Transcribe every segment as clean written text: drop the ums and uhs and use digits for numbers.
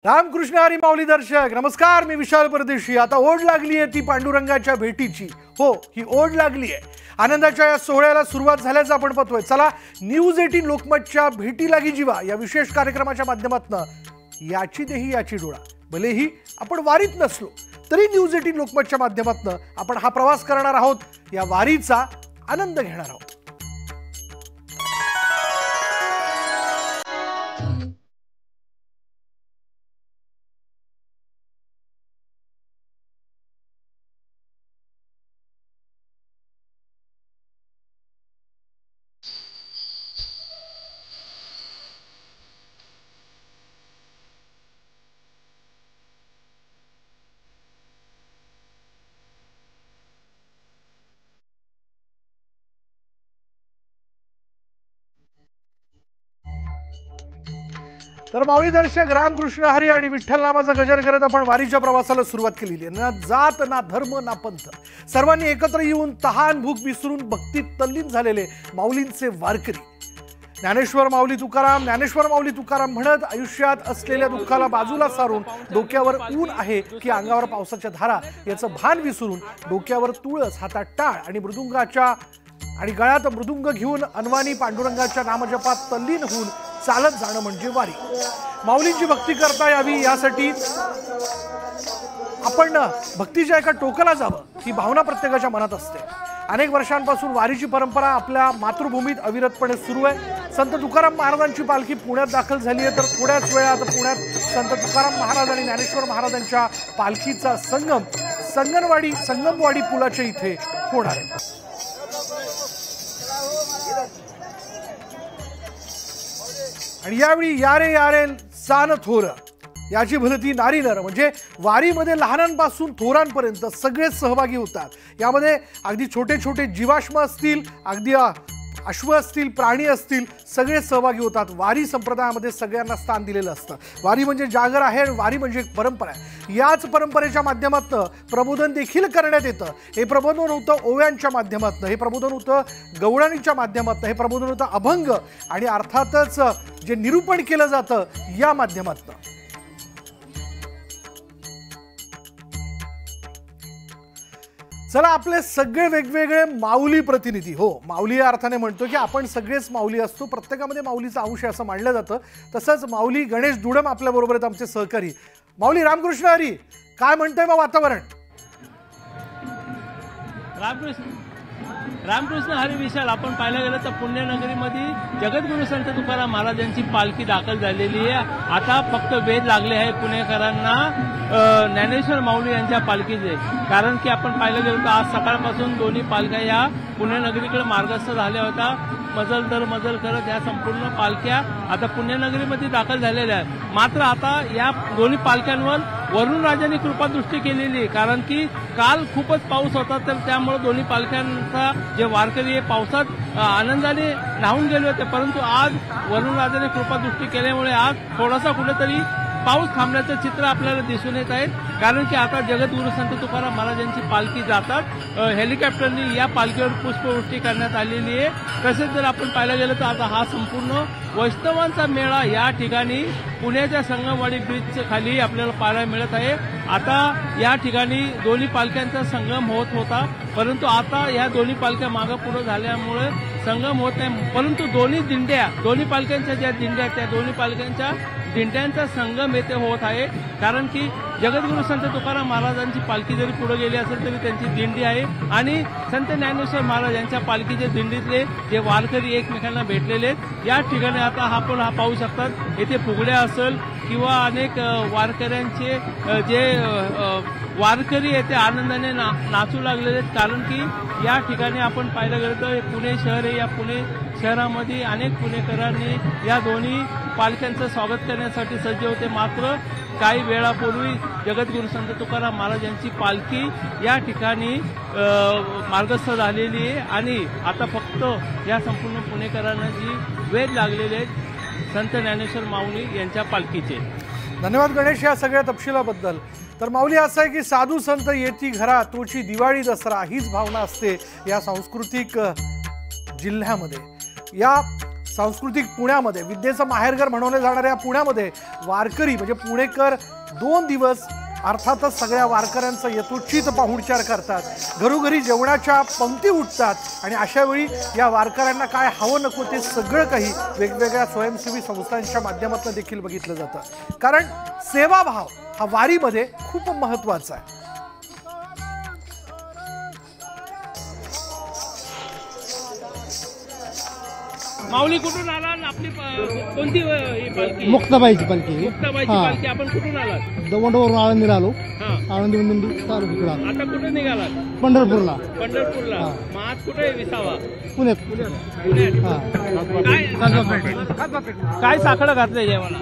रामकृष्ण हरी माऊली दर्शक नमस्कार. मी विशाल परदेशी. आता ओढ लागली आहे ती पांडुरंगाच्या भेटीची. हो, ही ओढ लागली आहे. आनंदाच्या या सोहळ्याला सुरुवात झाल्याचं आपण पाहतोय. चला न्यूज 18 लोकमतच्या भेटी लागी जीवा या विशेष कार्यक्रमाच्या माध्यमातून याची देही याची डोळा. भलेही आपण वारीत नसलो तरी न्यूज 18 लोकमतच्या माध्यमातून आपण हा प्रवास करणार आहोत. या वारीचा आनंद घेणार आहोत. तर माऊली दर्शक रामकृष्ण हरी आणि विठ्ठल नामाचा गजर करत आपण वारीच्या प्रवासाला सुरुवात केलेली आहे. ना जात ना धर्म ना पंथ, सर्वांनी एकत्र येऊन तहान भूक विसरून भक्तीत तल्लीन झालेले माऊलींचे वारकरी. ज्ञानेश्वर माऊली तुकाराम म्हणत आयुष्यात असलेल्या दुःखाला बाजूला सारून डोक्यावर ऊन आहे की अंगावर पावसाच्या धारा याचं भान विसरून डोक्यावर तुळस, हातात टाळ आणि गळ्यात मृदुंग घेऊन अनवाणी पांडुरंगाच्या नामजपात तल्लीन होऊन चालत जाणं म्हणजे वारी. माऊलींची भक्ती करता यावी यासाठी आपण भक्तीच्या एका टोकाला जावं ही भावना प्रत्येकाच्या मनात असते. अनेक वर्षांपासून वारीची परंपरा आपल्या मातृभूमीत अविरतपणे सुरू आहे. संत तुकाराम महाराजांची पालखी पुण्यात दाखल झाली आहे. तर थोड्याच वेळात पुण्यात संत तुकाराम महाराज आणि ज्ञानेश्वर महाराजांच्या पालखीचा संगमवाडी पुलाच्या इथे होणार आहे. आणि यावेळी यारे सान थोर याची भलती नारी नर म्हणजे वारीमध्ये लहानांपासून थोरांपर्यंत सगळेच सहभागी होतात. यामध्ये अगदी छोटे छोटे जीवाश्म असतील, अगदी अश्व असतील, प्राणी असतील, सगळे सहभागी होतात. वारी संप्रदायामध्ये सगळ्यांना स्थान दिलेलं असतं. वारी म्हणजे जागर आहे, वारी म्हणजे एक परंपरा आहे. याच परंपरेच्या माध्यमातून प्रबोधन देखील करण्यात येतं. हे प्रबोधन होतं ओव्यांच्या माध्यमातून, हे प्रबोधन होतं गवळणीच्या माध्यमातून, हे प्रबोधन होतं अभंग आणि अर्थातच जे निरूपण केलं जातं या माध्यमातून. चला आपले सगळे वेगवेगळे माऊली प्रतिनिधी. हो, माऊली या अर्थाने म्हणतो की आपण सगळेच माऊली असतो, प्रत्येकामध्ये माऊलीचा अंश आहे असं मानलं जातं. तसंच माऊली गणेश दुडम आपल्या बरोबर आहेत, आमचे सहकारी. माऊली रामकृष्ण हरी, काय म्हणतंय मग वातावरण? रामकृष्ण हरी विशाल, आपण पाहायला गेलं तर पुण्यनगरीमध्ये जगद्गुरु संत तुकाराम महाराजांची पालखी दाखल झालेली आहे. आता फक्त वेध लागले आहे पुणेकरांना ज्ञानेश्वर माऊली यांच्या पालखीचे. कारण की आपण पाहायला गेलो तर आज सकाळपासून दोन्ही पालख्या या पुण्यनगरीकडे मार्गस्थ झाल्या होत्या. मजल दर मजल करत या संपूर्ण पालख्या आता पुण्यनगरीमध्ये दाखल झालेल्या आहेत. मात्र आता या दोन्ही पालख्यांवर वरुण राजांनी कृपादृष्टी केलेली, कारण की काल खूपच पाऊस होता. तर त्यामुळे दोन्ही पालख्यांचा जे वारकरी हे पावसात आनंदाने न्हावून गेले होते. परंतु आज वरुण राजाने कृपादृष्टी केल्यामुळे आज थोडासा कुठेतरी पाऊस थांबण्याचं चित्र आपल्याला दिसून येत आहे. कारण की आता जगद्गुरु संत तुकाराम महाराजांची पालखी जातात. हेलिकॉप्टरनी या पालखीवर पुष्पवृष्टी करण्यात आलेली आहे. तसेच जर आपण पाहायला गेलं तर आता हा संपूर्ण वैष्णवांचा मेळा या ठिकाणी पुण्याच्या संगमवाडी ब्रिजच्या खाली आपल्याला पाहायला मिळत आहे. आता या ठिकाणी दोन्ही पालख्यांचा संगम होत होता, परंतु आता या दोन्ही पालख्या मागं पुढे झाल्यामुळे संगम होत नाही. परंतु दोन्ही पालख्यांच्या ज्या दिंड्या त्या दोन्ही पालख्यांच्या दिंड्यांचा संगम येथे होत आहे. कारण की जगद्गुरु संत तुकाराम महाराजांची पालखी जरी पुढे गेली असेल तरी त्यांची दिंडी आहे आणि संत ज्ञानेश्वर महाराज यांच्या पालखीच्या दिंडीतले जे वारकरी एकमेकांना भेटलेले आहेत. या ठिकाणी आता आपण पाहू शकतात, येथे फुगड्या असेल किंवा अनेक वारकऱ्यांचे जे वारकरी येथे आनंदाने नाचू लागलेले आहेत. कारण की या ठिकाणी आपण पाहायला गेलं तर पुणे शहर आहे. या पुणे शहरामध्ये अनेक पुणेकरांनी या दोन्ही पालख्यांचं स्वागत करण्यासाठी सज्ज होते. मात्र काही वेळापूर्वी जगद्गुरु संत तुकाराम महाराज यांची पालखी या ठिकाणी मार्गस्थ झालेली आहे आणि आता फक्त या संपूर्ण पुणेकरांना जी वेध लागलेले आहेत संत ज्ञानेश्वर माऊली यांच्या पालखीचे. धन्यवाद गणेश या सगळ्या तपशिलाबद्दल. तर माऊली असं आहे की साधू संत येती घरा तोची दिवाळी दसरा हीच भावना असते या सांस्कृतिक जिल्ह्यामध्ये. या सांस्कृतिक पुण्यामध्ये, विद्येचं माहेरघर म्हणवले जाणाऱ्या पुण्यामध्ये वारकरी म्हणजे पुणेकर 2 दिवस अर्थातच सगळ्या वारकऱ्यांचा यथोचित पाहुणचार करतात, घरोघरी जेवणाच्या पंक्ती उठतात आणि अशा वेळी या वारकऱ्यांना काय हवं नको ते सगळं काही वेगवेगळ्या स्वयंसेवी संस्थांच्या माध्यमातून देखील बघितलं जातं. कारण सेवाभाव हा वारीमध्ये खूप महत्त्वाचा आहे. माऊली कुठून आला? आपली कोणती पालखी? मुक्ताबाईची पालखी. मुक्ताबाईची पालखी. आपण कुठून आलात? दवंडवरून आळंदीला आलो. हा. आळंदीमधून चालू इकडं आलो. आता कुठे निघालात? पंढरपूरला. पंढरपूरला. मग आज कुठे आहे विसावा? पुण्यात. पुण्यात. काय साखळं घातलंय जेवायला?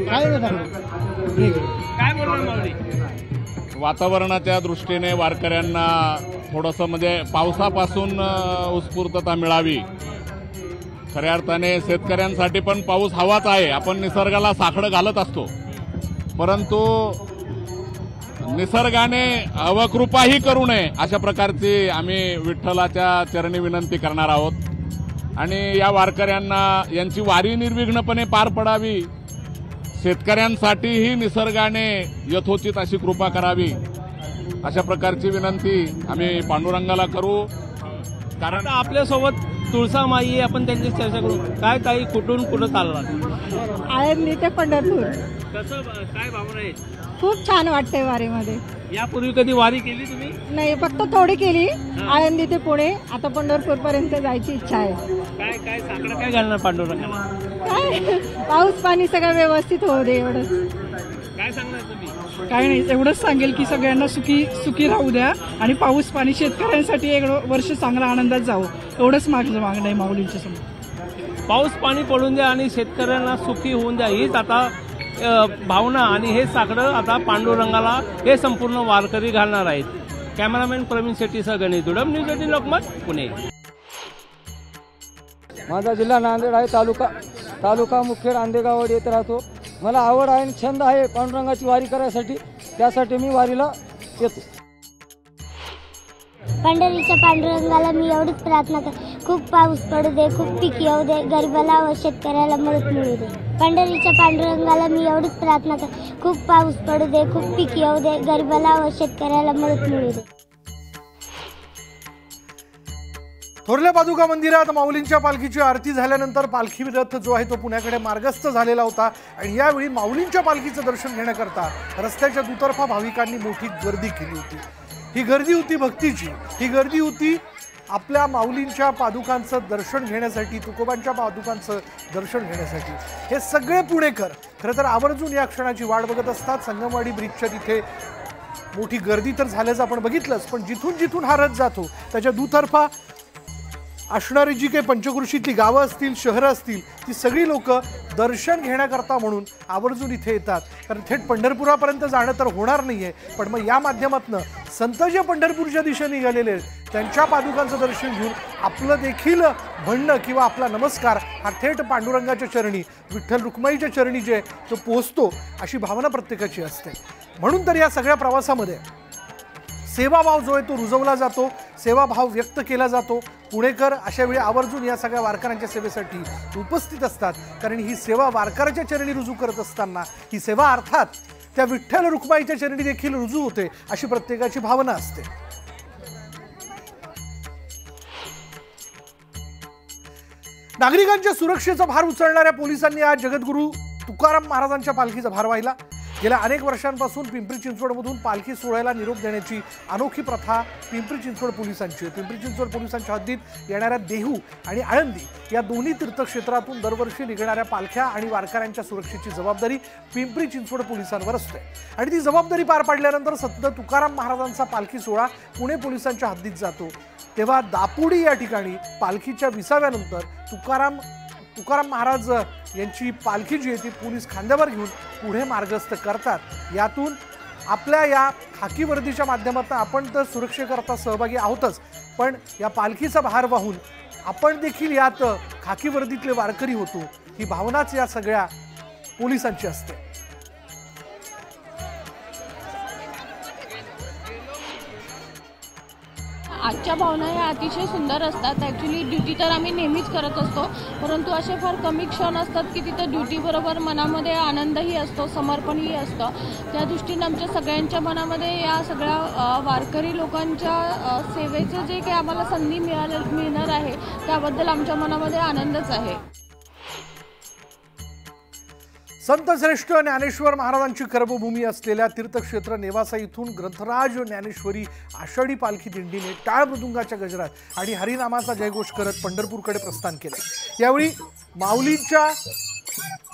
काय नाही टाकलं. काय बोलणार माऊली? वातावरणाच्या दृष्टीने वारकऱ्यांना थोडंसं म्हणजे पावसापासून उत्स्फूर्तता मिळावी. खऱ्या अर्थाने शेतकऱ्यांसाठी पण पाऊस हवाच आहे. आपण निसर्गाला साखळं घालत असतो, परंतु निसर्गाने अवकृपाही करू नये अशा प्रकारची आम्ही विठ्ठलाच्या चरणी विनंती करणार आहोत. आणि या वारकऱ्यांना यांची वारी निर्विघ्नपणे पार पडावी, शेतकऱ्यांसाठीही निसर्गाने यथोचित अशी कृपा करावी अशा प्रकारची विनंती आम्ही पांडुरंगाला करू. कारण आपल्यासोबत तुळसामाई आहे, आपण त्यांची चर्चा करू. काय ताई, कुठून कुठं चालला? आळंदी ते पंढरपूर. कसं काय भावना आहे? खूप छान वाटतंय वारीमध्ये. यापूर्वी कधी वारी केली तुम्ही? नाही, फक्त थोडी केली. आळंदी ते पुणे, आता पंढरपूर पर्यंत जायची इच्छा आहे. काय काय साखळं काय घालणार पांडुरंगाला? काय पाऊस पाणी सगळं व्यवस्थित होऊ दे एवढं. काय सांगणार तुम्ही? काय नाही, एवढंच सांगेल की सगळ्यांना सुखी राहू द्या आणि पाऊस पाणी शेतकऱ्यांसाठी एक वर्ष चांगला आनंदात जावं, एवढंच मागणं आहे माऊलींच्या समोर. पाऊस पाणी पडून द्या आणि शेतकऱ्यांना सुखी होऊन द्या, हीच आता भावना आणि हे साकडं आता पांडुरंगाला हे संपूर्ण वारकरी घालणार आहेत. कॅमेरामॅन प्रवीण शेट्टीसह गणेश दुडम, न्यूज 18 लोकमत, पुणे. माझा जिल्हा नांदेड आहे. तालुका मुखेड आंदेगावड येत राहतो. मला आवड आहे आणि छंद आहे पांडुरंगाची वारी करायसाठी, त्यासाठी मी वारीला येतो. पंढरीच्या पांडुरंगाला मी एवढीच प्रार्थना कर, खूप पाऊस पडू दे, खूप पीक येऊ दे, गरिबाला व शेतकऱ्याला मदत मिळू दे. पंढरीच्या पांडुरंगाला मी एवढीच प्रार्थना कर, खूप पाऊस पडू दे, खूप पीक येऊ दे, गरिबाला व शेतकऱ्याला मदत मिळू दे. थोरल्या पादुका मंदिरात माऊलींच्या पालखीची आरती झाल्यानंतर पालखी रथ जो आहे तो पुण्याकडे मार्गस्थ झालेला होता. आणि यावेळी माऊलींच्या पालखीचं दर्शन घेण्याकरता रस्त्याच्या दुतर्फा भाविकांनी मोठी गर्दी केली होती. ही गर्दी होती भक्तीची, ही गर्दी होती आपल्या माऊलींच्या पादुकांचं दर्शन घेण्यासाठी, तुकोबांच्या पादुकांचं दर्शन घेण्यासाठी. हे सगळे पुणेकर खरं तर आवर्जून या क्षणाची वाट बघत असतात. संगमवाडी ब्रिजच्या तिथे मोठी गर्दी तर झाल्याचं आपण बघितलंच, पण जिथून जिथून हा रथ जातो त्याच्या दुतर्फा असणारी जी काही पंचक्रोशीतली गावं असतील, शहरं असतील, ती सगळी लोक दर्शन घेण्याकरता म्हणून आवर्जून इथे येतात. कारण थेट पंढरपुरापर्यंत जाणं तर होणार नाही आहे, पण मग या माध्यमातून संत जे पंढरपूरच्या दिशेने निघालेले आहेत त्यांच्या पादुकांचं दर्शन घेऊन आपलं देखील म्हणणं किंवा आपला नमस्कार हा थेट पांडुरंगाच्या चरणी, विठ्ठल रुक्माईच्या चरणी जे तो पोचतो, अशी भावना प्रत्येकाची असते. म्हणून तर या सगळ्या प्रवासामध्ये सेवाभाव जो आहे तो रुजवला जातो, सेवाभाव व्यक्त केला जातो. पुणेकर अशा वेळी आवर्जून या सगळ्या वारकऱ्यांच्या सेवेसाठी उपस्थित असतात. कारण ही सेवा वारकऱ्याच्या चरणी रुजू करत असताना ही सेवा अर्थात त्या विठ्ठल रुक्माईच्या चरणी देखील रुजू होते, अशी प्रत्येकाची भावना असते. नागरिकांच्या सुरक्षेचा भार उचलणाऱ्या पोलिसांनी आज जगद्गुरू तुकाराम महाराजांच्या पालखीचा भार वाहिला. गेल्या अनेक वर्षांपासून पिंपरी चिंचवडमधून पालखी सोहळ्याला निरोप देण्याची अनोखी प्रथा पिंपरी चिंचवड पोलिसांची आहे. पिंपरी चिंचवड पोलिसांच्या हद्दीत येणाऱ्या देहू आणि आळंदी या दोन्ही तीर्थक्षेत्रातून दरवर्षी निघणाऱ्या पालख्या आणि वारकऱ्यांच्या सुरक्षेची जबाबदारी पिंपरी चिंचवड पोलिसांवर असते. आणि ती जबाबदारी पार पाडल्यानंतर संत तुकाराम महाराजांचा पालखी सोहळा पुणे पोलिसांच्या हद्दीत जातो. तेव्हा दापुडी या ठिकाणी पालखीच्या विसाव्यानंतर तुकाराम महाराज यांची पालखी जी आहे ती पोलीस खांद्यावर घेऊन पुढे मार्गस्थ करतात. यातून आपल्या या खाकी वर्दीच्या माध्यमातून आपण तर सुरक्षेकरता सहभागी आहोतच, पण या पालखीचा भार वाहून आपण देखील यात खाकी वर्दीतले वारकरी होतो, ही भावनाच या सगळ्या पोलिसांची असते. आजच्या भावना ह्या अतिशय सुंदर असतात. ॲक्च्युली ड्युटी तर आम्ही नेहमीच करत असतो, परंतु असे फार कमी क्षण असतात की तिथं ड्युटीबरोबर मनामध्ये आनंदही असतो, समर्पणही असतं. त्या दृष्टीनं आमच्या सगळ्यांच्या मनामध्ये या सगळ्या वारकरी लोकांच्या सेवेचं जे काही आम्हाला संधी मिळणार आहे त्याबद्दल आमच्या मनामध्ये आनंदच आहे. संत श्रेष्ठ ज्ञानेश्वर महाराजांची कर्मभूमी असलेल्या तीर्थक्षेत्र नेवासा इथून ग्रंथराज ज्ञानेश्वरी आषाढी पालखी दिंडीने टाळ मृदुंगाच्या गजरात आणि हरिनामाचा जयघोष करत पंढरपूरकडे प्रस्थान केले. यावेळी माऊलींच्या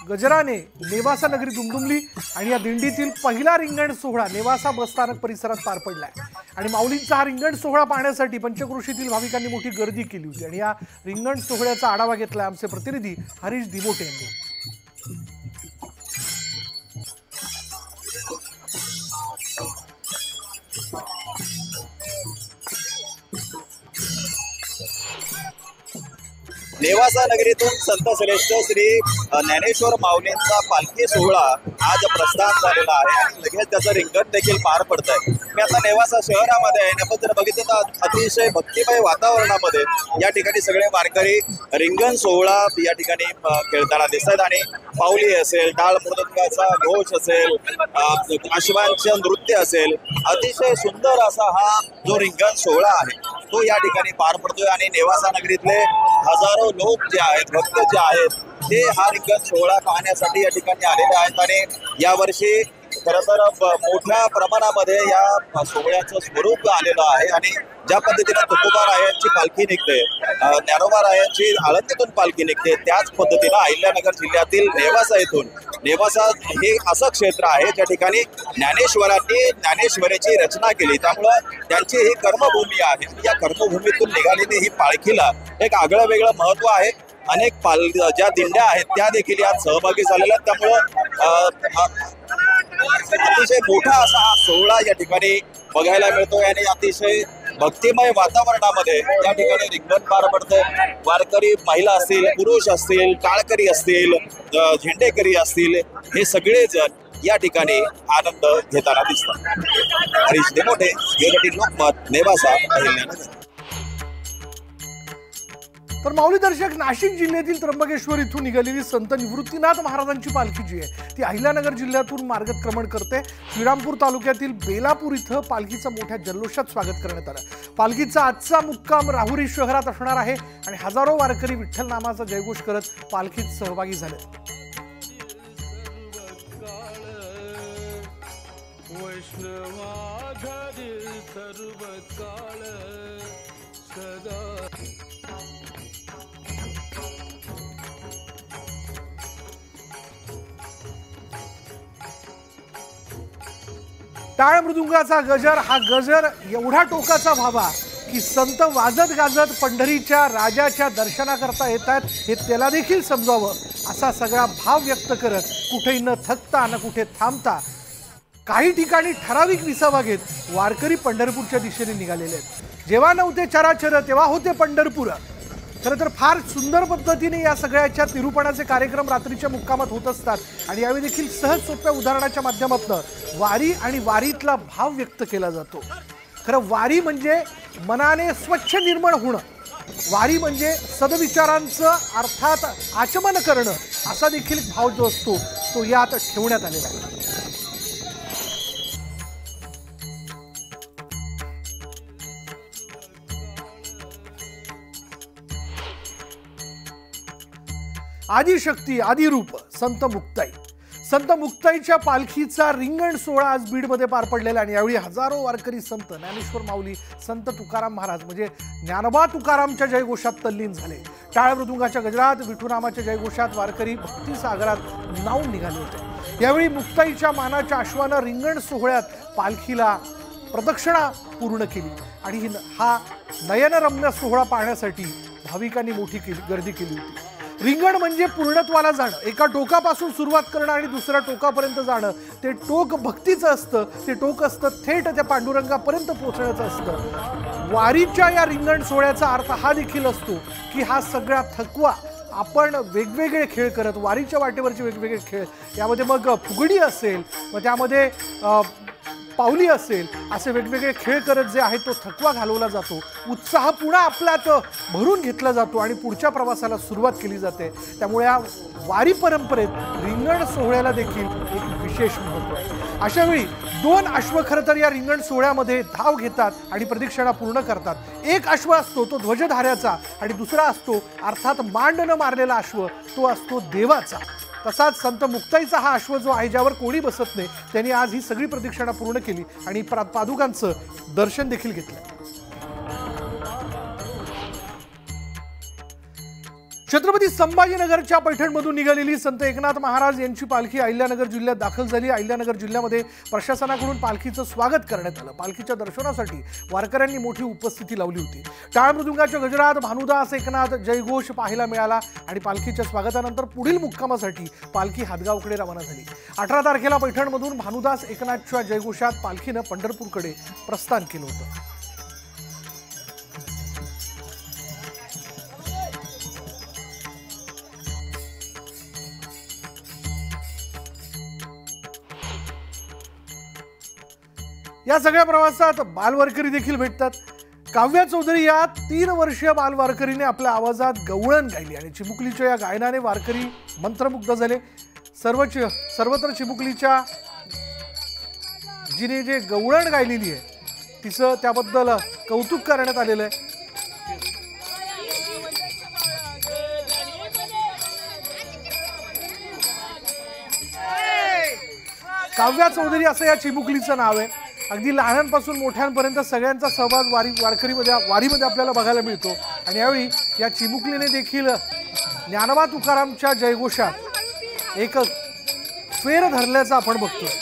गजराने नेवासा नगरी दुमदुमली आणि या दिंडीतील पहिला रिंगण सोहळा नेवासा बसस्थानक परिसरात पार पडलाय. आणि माऊलींचा हा रिंगण सोहळा पाहण्यासाठी पंचक्रोशीतील भाविकांनी मोठी गर्दी केली होती. आणि या रिंगण सोहळ्याचा आढावा घेतलाय आमचे प्रतिनिधी हरीश दिमोटे यांनी. नेवासा नगरीतून संत श्रेष्ठ श्री ज्ञानेश्वर माऊलींचा पालखी सोहळा आज प्रस्थान झालेला आहे आणि लगेच त्याचं रिंगण देखील पार पडत आहे. मी आता नेवासा शहरामध्ये आहे. आपण जर बघितलं तर अतिशय भक्तिमय वातावरणामध्ये या ठिकाणी सगळे वारकरी रिंगण सोहळा या ठिकाणी खेळताना दिसतात. आणि पाऊली असेल, टाळ मृदंगाचा घोष असेल, अश्वांचं नृत्य असेल, अतिशय सुंदर असा हा जो रिंगण सोहळा आहे तो या ठिकाणी पार पडतोय. आणि नेवासा नगरीतले हजारो लोक जे आहेत, भक्त जे आहेत, ते हा रिंगण सोहळा पाहण्यासाठी या ठिकाणी आलेले आहेत. आणि यावर्षी खरं तर मोठ्या प्रमाणामध्ये या सोहळ्याचं स्वरूप आलेलं आहे. आणि ज्या पद्धतीने तुकोबारायांची पालखी निघते, ज्ञानोबारायांची आळंदीतून पालखी निघते, त्याच पद्धतीनं अहिल्यानगर जिल्ह्यातील नेवासा येथून, नेवासा हे असं क्षेत्र आहे ज्या ठिकाणी ज्ञानेश्वरांनी ज्ञानेश्वरीची रचना केली, त्यामुळं त्यांची ही कर्मभूमी आहे. या कर्मभूमीतून निघालेली ही पालखीला एक आगळं वेगळं महत्व आहे. अनेक ज्या दिंड्या आहेत त्या देखील यात सहभागी झालेल्या आहेत. त्यामुळं अतिशय मोठा असा हा सोहळा या ठिकाणी बघायला मिळतोय. आणि अतिशय भक्तिमय वातावरणामध्ये या ठिकाणी रिंगण पार पडतंय. वारकरी महिला असतील, पुरुष असतील, टाळकरी असतील, झेंडेकरी असतील, हे सगळेजण या ठिकाणी आनंद घेताना दिसतात. हरीश देमोटे, लोकमत, नेवासा, अहिल्यानगर. तर माऊली दर्शक नाशिक जिल्ह्यातील त्र्यंबकेश्वर इथून निघालेली संत निवृत्तीनाथ महाराजांची पालखी जी आहे ती अहिल्यानगर जिल्ह्यातून मार्गक्रमण करते. श्रीरामपूर तालुक्यातील बेलापूर इथं पालखीचं मोठ्या जल्लोषात स्वागत करण्यात आलं. पालखीचा आजचा मुक्काम राहुरी शहरात असणार आहे आणि हजारो वारकरी विठ्ठल नामाचा जयघोष करत पालखीत सहभागी झाले. टाळ मृदुंगाचा गजर, हा गजर एवढा टोकाचा व्हावा की संत वाजत गाजत पंढरीच्या राजाच्या दर्शनाकरता येतात हे त्याला देखील समजावं, असा सगळा भाव व्यक्त करत कुठेही न थकता न कुठे थांबता काही ठिकाणी ठराविक विसावा घेत वारकरी पंढरपूरच्या दिशेने निघालेले आहेत. जेव्हा नव्हते चराचर तेव्हा होते पंढरपूर. खरं तर फार सुंदर पद्धतीने या सगळ्याच्या निरूपणाचे कार्यक्रम रात्रीच्या मुक्कामात होत असतात. आणि यावेळी देखील सहज सोप्या उदाहरणाच्या माध्यमातून वारी आणि वारीतला भाव व्यक्त केला जातो. खरं वारी म्हणजे मनाने स्वच्छ निर्मळ होणं, वारी म्हणजे सदविचारांचं अर्थात आचमन करणं, असा देखील भाव जो असतो तो यात ठेवण्यात आलेला आहे. आदिशक्ती आदिरूप संत मुक्ताई, संत मुक्ताईच्या पालखीचा रिंगण सोहळा आज बीडमध्ये पार पडलेला. आणि यावेळी हजारो वारकरी संत ज्ञानेश्वर माऊली, संत तुकाराम महाराज म्हणजे ज्ञानोबा तुकारामच्या जयघोषात तल्लीन झाले. टाळ मृदुंगाच्या गजरात, विठुरामाच्या जयघोषात वारकरी भक्तिसागरात न्हाऊन निघाले होते. यावेळी मुक्ताईच्या मानाच्या अश्वानं रिंगण सोहळ्यात पालखीला प्रदक्षिणा पूर्ण केली. आणि हा नयनरम्य सोहळा पाहण्यासाठी भाविकांनी मोठी गर्दी केली होती. रिंगण म्हणजे पूर्णत्वाला जाणं, एका टोकापासून सुरुवात करणं आणि दुसऱ्या टोकापर्यंत जाणं. ते टोक भक्तीचं असतं, ते टोक असतं थेट त्या पांडुरंगापर्यंत पोहोचण्याचं असतं. वारीच्या या रिंगण सोहळ्याचा अर्थ हा देखील असतो की हा सगळा थकवा आपण वेगवेगळे खेळ करत, वारीच्या वाटेवरचे वेगवेगळे खेळ, यामध्ये मग फुगडी असेल, मग त्यामध्ये पावली असेल, असे वेगवेगळे खेळ करत जे आहे तो थकवा घालवला जातो, उत्साह पुन्हा आपल्यात भरून घेतला जातो आणि पुढच्या प्रवासाला सुरुवात केली जाते. त्यामुळे या वारी परंपरेत रिंगण सोहळ्याला देखील एक विशेष महत्त्व आहे. अशावेळी 2 अश्व खरं तर या रिंगण सोहळ्यामध्ये धाव घेतात आणि प्रदक्षिणा पूर्ण करतात. एक अश्व असतो तो ध्वजधाऱ्याचा आणि दुसरा असतो अर्थात मांड न मारलेला अश्व, तो असतो देवाचा. तसाच संत मुक्ताईचा हा अश्व जो आहे, ज्यावर कोणी बसत नाही, त्यांनी आज ही सगळी प्रदक्षिणा पूर्ण केली आणि पादुकांचं दर्शन देखील घेतलं. छत्रपती संभाजीनगरच्या पैठणमधून निघालेली संत एकनाथ महाराज यांची पालखी अहिल्यानगर जिल्ह्यात दाखल झाली. अहिल्यानगर जिल्ह्यामध्ये प्रशासनाकडून पालखीचं स्वागत करण्यात आलं. पालखीच्या दर्शनासाठी वारकऱ्यांनी मोठी उपस्थिती लावली होती. टाळ मृदुंगाच्या गजरात भानुदास एकनाथ जयघोष पाहायला मिळाला आणि पालखीच्या स्वागतानंतर पुढील मुक्कामासाठी पालखी हादगावकडे रवाना झाली. 18 तारखेला पैठणमधून भानुदास एकनाथच्या जयघोषात पालखीनं पंढरपूरकडे प्रस्थान केलं होतं. या सगळ्या प्रवासात बालवारकरी देखील भेटतात. काव्या चौधरी या 3 वर्षीय बालवारकरीने आपल्या आवाजात गवळण गायली आणि चिमुकलीच्या या गायनाने वारकरी मंत्रमुग्ध झाले. सर्वत्र चिमुकलीच्या जिने जे गवळण गायलेली आहे तिचं त्याबद्दल कौतुक करण्यात आलेलं आहे. काव्या चौधरी असं या चिमुकलीचं नाव आहे. अगदी लहानांपासून मोठ्यांपर्यंत सगळ्यांचा सहभाग वारीमध्ये आपल्याला बघायला मिळतो. आणि यावेळी या चिमुकलीने देखील ज्ञानोबा तुकारामच्या जयघोषात एक फेर धरल्याचं आपण बघतोय.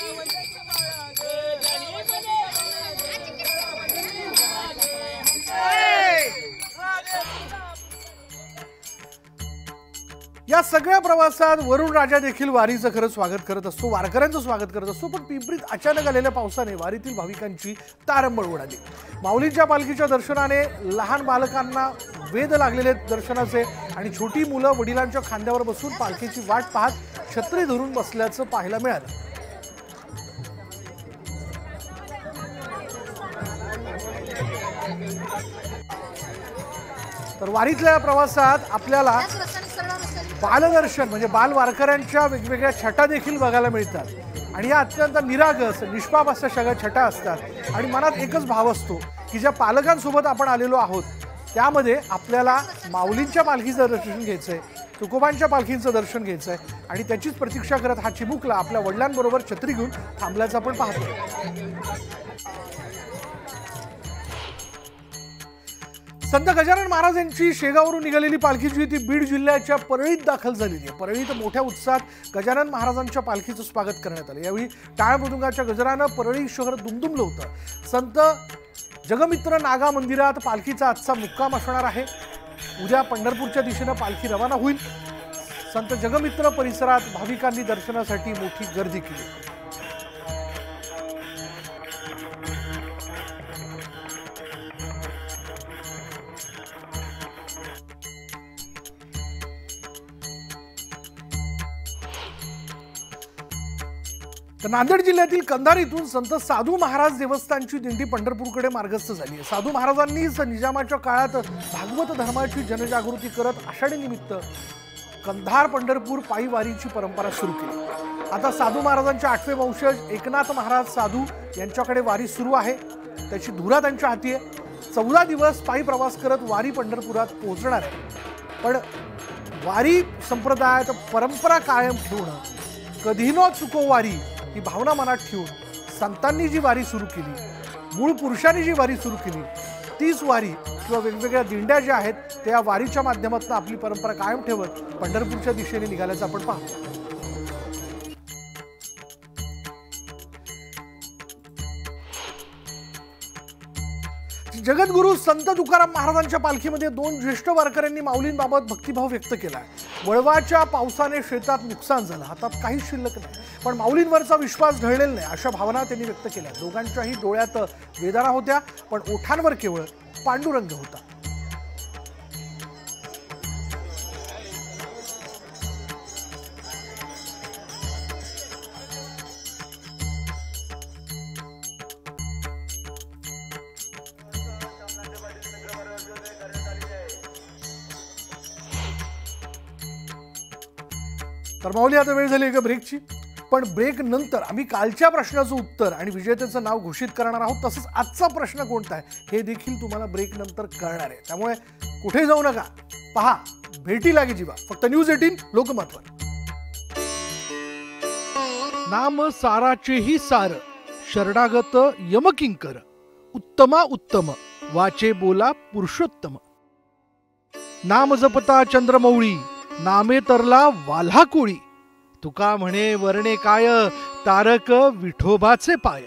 या सगळ्या प्रवासात वरुण राजा देखील वारीचं खरं स्वागत करत असतो, वारकऱ्यांचं स्वागत करत असतो. पण पिंपरीत अचानक आलेल्या पावसाने वारीतील भाविकांची तारंबळ उडाली. माऊलींच्या पालखीच्या दर्शनाने लहान बालकांना वेध लागलेले दर्शनाचे आणि छोटी मुलं वडिलांच्या खांद्यावर बसून पालखीची वाट पाहत छत्री धरून बसल्याचं पाहायला मिळालं. तर वारीतल्या प्रवासात आपल्याला बालदर्शन म्हणजे बाल वारकऱ्यांच्या वेगवेगळ्या छटा देखील बघायला मिळतात आणि या अत्यंत निरागस निष्पाप अशा सगळ्या छटा असतात. आणि मनात एकच भाव असतो की ज्या पालकांसोबत आपण आलेलो आहोत त्यामध्ये आपल्याला माऊलींच्या पालखीचं दर्शन घ्यायचंय, तुकोबांच्या पालखीचं दर्शन घ्यायचंय आणि त्याचीच प्रतीक्षा करत हा चिमुकला आपल्या वडिलांबरोबर छत्री घेऊन थांबल्याचं आपण पाहतो. संत गजानन महाराज यांची शेगावरून निघालेली पालखी जी ती बीड जिल्ह्याच्या परळीत दाखल झालेली आहे. परळीत मोठ्या उत्साहात गजानन महाराजांच्या पालखीचं स्वागत करण्यात आलं. यावेळी टाळ मृदुंगाच्या गजरानं परळी शहर दुमदुमलं होतं. संत जगमित्र नागा मंदिरात पालखीचा आजचा मुक्काम असणार आहे. उद्या पंढरपूरच्या दिशेनं पालखी रवाना होईल. संत जगमित्र परिसरात भाविकांनी दर्शनासाठी मोठी गर्दी केली. तर नांदेड जिल्ह्यातील कंधार इथून संत साधू महाराज देवस्थानची दिंडी पंढरपूरकडे मार्गस्थ झाली आहे. साधू महाराजांनीच निजामाच्या काळात भागवत धर्माची जनजागृती करत आषाढी निमित्त कंधार पंढरपूर पायी वारीची परंपरा सुरू केली. आता साधू महाराजांचे 8वे वंशज एकनाथ महाराज साधू यांच्याकडे वारी सुरू आहे. त्याची धुरा त्यांच्या हाती आहे. 14 दिवस पायी प्रवास करत वारी पंढरपुरात पोहोचणार आहे. पण वारी संप्रदायात परंपरा कायम ठेवणं, कधी न चुको वारी ही भावना मनात ठेवून संतांनी जी वारी सुरू केली, मूळ पुरुषांनी जी वारी सुरू केली, तीच वारी किंवा वेगवेगळ्या दिंड्या ज्या आहेत त्या वारीच्या माध्यमातून आपली परंपरा कायम ठेवत पंढरपूरच्या दिशेने निघाल्याचं आपण पाहतो. जगद्गुरू संत तुकाराम महाराजांच्या पालखीमध्ये 2 ज्येष्ठ वारकऱ्यांनी माऊलींबाबत भक्तिभाव व्यक्त केला. वळवाच्या पावसाने शेतात नुकसान झालं, हातात काहीच शिल्लक नाही, पण माऊलींवरचा विश्वास ढळलेला नाही अशा भावना त्यांनी व्यक्त केल्या. दोघांच्याही डोळ्यात वेदना होत्या पण ओठांवर केवळ पांडुरंग होता. तर माऊली आता वेळ झाली एका ब्रेकची, पण ब्रेक नंतर आम्ही कालच्या प्रश्नाचं उत्तर आणि विजेत्याचं नाव घोषित करणार आहोत. तसंच आजचा प्रश्न कोणता आहे हे देखील तुम्हाला ब्रेक नंतर कळणार आहे. त्यामुळे कुठे जाऊ नका, पहा भेटी लागे जीवा फक्त न्यूज 18 लोकमतवर. नाम साराचेही सार शरणागत यमकिंकर, उत्तमा उत्तम वाचे बोला पुरुषोत्तम. नाम जपता चंद्रमौळी, नामे तरला वाल्हा कोळी. तुका म्हणे वर्णे काय, तारक विठोबाचे पाय.